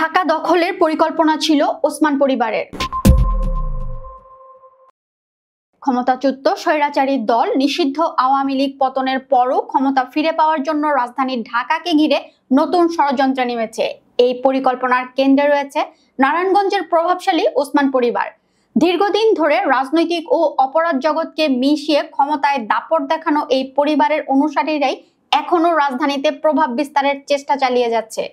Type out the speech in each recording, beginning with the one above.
ঢাকা দখলের পরিকল্পনা ছিল ওসমান পরিবারের। ক্ষমতাচ্যুত স্বৈরাচারী দল নিষিদ্ধ আওয়ামী লীগ পতনের পরও ক্ষমতা ফিরে পাওয়ার জন্য রাজধানী ঢাকাকে ঘিরে নতুন ষড়যন্ত্রে নেমেছে। এই পরিকল্পনার কেন্দ্রে রয়েছে নারায়ণগঞ্জের প্রভাবশালী ওসমান পরিবার। দীর্ঘদিন ধরে রাজনৈতিক ও অপরাধ জগৎকে মিশিয়ে ক্ষমতায় দাপট দেখানো এই পরিবারের অনুসারীরাই এখনো রাজধানীতে প্রভাব বিস্তারের চেষ্টা চালিয়ে যাচ্ছে।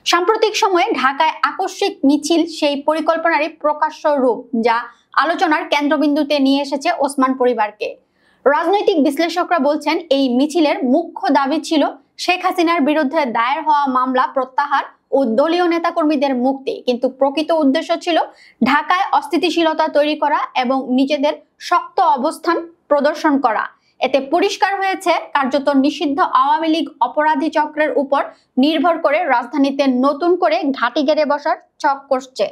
সাম্প্রতিক সময়ে ঢাকায় আকস্মিক মিছিল সেই পরিকল্পনারই প্রকাশ্য রূপ, যা আলোচনার কেন্দ্রবিন্দুতে নিয়ে এসেছে ওসমান পরিবারকে। রাজনৈতিক বিশ্লেষকরা বলছেন, এই মিছিলের মুখ্য দাবি ছিল শেখ হাসিনার বিরুদ্ধে দায়ের হওয়া মামলা প্রত্যাহার ও দলীয় নেতাকর্মীদের মুক্তি, কিন্তু প্রকৃত উদ্দেশ্য ছিল ঢাকায় অস্থিতিশীলতা তৈরি করা এবং নিজেদের শক্ত অবস্থান প্রদর্শন করা। এতে পরিষ্কার হয়েছে, কার্যত নিষিদ্ধ আওয়ামী লীগ অপরাধী চক্রের উপর নির্ভর করে রাজধানীতে নতুন করে ঘাঁটি গেড়ে বসার ছক কষছে।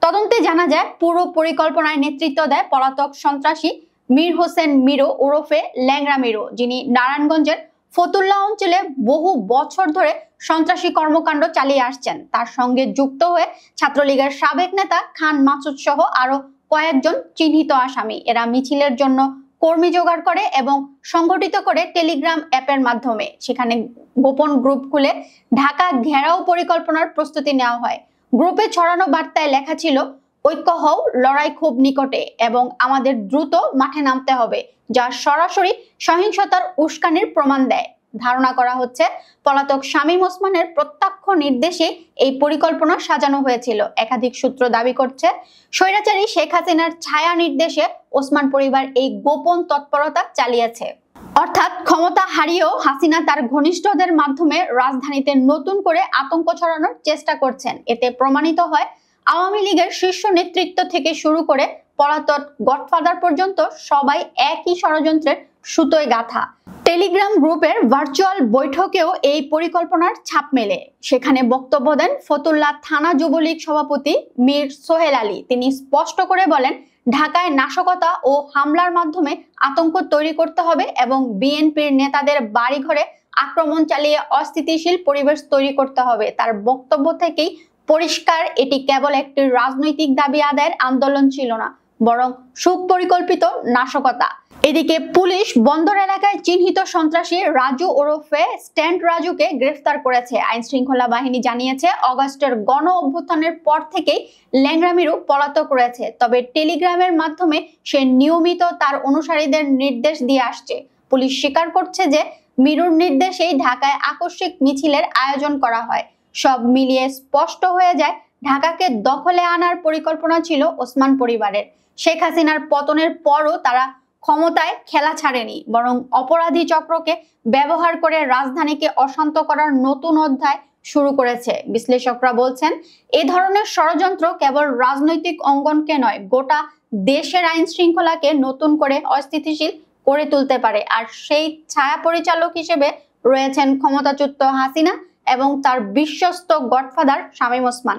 তদন্তে জানা যায়, পুরো পরিকল্পনায় নেতৃত্ব দেয় পলাতক সন্ত্রাসী মীর হোসেন মিরো ওরফে ল্যাংড়া মিরো, যিনি নারায়ণগঞ্জের ফতুল্লা অঞ্চলে বহু বছর ধরে সন্ত্রাসী কর্মকাণ্ড চালিয়ে আসছেন। তার সঙ্গে যুক্ত হয়ে ছাত্রলীগের সাবেক নেতা খান মাসুদ সহ আরো কয়েকজন চিহ্নিত আসামি। এরা মিছিলের জন্য কর্মী জোগাড় করে এবং সংগঠিত করে টেলিগ্রাম অ্যাপের মাধ্যমে। সেখানে গোপন গ্রুপ খুলে ঢাকা ঘেরাও পরিকল্পনার প্রস্তুতি নেওয়া হয়। গ্রুপে ছড়ানো বার্তায় লেখা ছিল, ঐক্য হও, লড়াই খুব নিকটে এবং আমাদের দ্রুত মাঠে নামতে হবে, যা সরাসরি সহিংসতার উস্কানির প্রমাণ দেয়। ধারণা করা হচ্ছে, পলাতক শামীম ওসমানের প্রত্যক্ষ নির্দেশে এই পরিকল্পনা সাজানো হয়েছিল। একাধিক সূত্র দাবি করছে, স্বৈরাচারী শেখ হাসিনার ছায়া নির্দেশে ওসমান পরিবার এই গোপন তৎপরতা চালিয়েছে। অর্থাৎ ক্ষমতা হারিয়েও হাসিনা তার ঘনিষ্ঠদের মাধ্যমে রাজধানীতে নতুন করে আতঙ্ক ছড়ানোর চেষ্টা করছেন। এতে প্রমাণিত হয়, আওয়ামী লীগের শীর্ষ নেতৃত্ব থেকে শুরু করে পলাতক গডফাদার পর্যন্ত সবাই একই ষড়যন্ত্রের সুতোয় গাঁথা। টেলিগ্রাম গ্রুপের ভার্চুয়াল বৈঠকেও এই পরিকল্পনার ছাপ মেলে। সেখানে বক্তব্য দেন ফতুল্লা থানা যুবলীগ সভাপতি মীর সোহেল আলী। তিনি স্পষ্ট করে বলেন, ঢাকায় নাশকতা ও হামলার মাধ্যমে আতঙ্ক তৈরি করতে হবে এবং বিএনপির নেতাদের বাড়িঘরে আক্রমণ চালিয়ে অস্থিতিশীল পরিবেশ তৈরি করতে হবে। তার বক্তব্য থেকেই পরিষ্কার, এটি কেবল একটি রাজনৈতিক দাবি আদায়ের আন্দোলন ছিল না, বরং সুপরিকল্পিত নাশকতা। এদিকে পুলিশ বন্দর এলাকায় চিহ্নিত সন্ত্রাসী রাজু ওরফে স্ট্যান্ড রাজুকে গ্রেফতার করেছে। আইন শৃঙ্খলা বাহিনী জানিয়েছে, অগাস্টের গণ অভ্যুত্থানের পর থেকেই ল্যাংড়া মিরু পলাতক রয়েছে। তবে টেলিগ্রামের মাধ্যমে সে নিয়মিত তার অনুসারীদের নির্দেশ দিয়ে আসছে। পুলিশ স্বীকার করছে যে মিরুর নির্দেশেই ঢাকায় আকস্মিক মিছিলের আয়োজন করা হয়। সব মিলিয়ে স্পষ্ট হয়ে যায়, ঢাকাকে দখলে আনার পরিকল্পনা ছিল ওসমান পরিবারের। শেখ হাসিনার পতনের পরও তারা ক্ষমতায় খেলা ছাড়েনি, বরং অপরাধী চক্রকে ব্যবহার করে রাজধানীকে অশান্ত করার নতুন অধ্যায় শুরু করেছে। বিশ্লেষকরা বলছেন, এ ধরনের ষড়যন্ত্র কেবল রাজনৈতিক অঙ্গনকে নয়, গোটা দেশের আইন শৃঙ্খলাকে নতুন করে অস্থিতিশীল করে তুলতে পারে। আর সেই ছায়া পরিচালক হিসেবে রয়েছেন ক্ষমতাচ্যুত হাসিনা এবং তার বিশ্বস্ত গডফাদার শামীম ওসমান।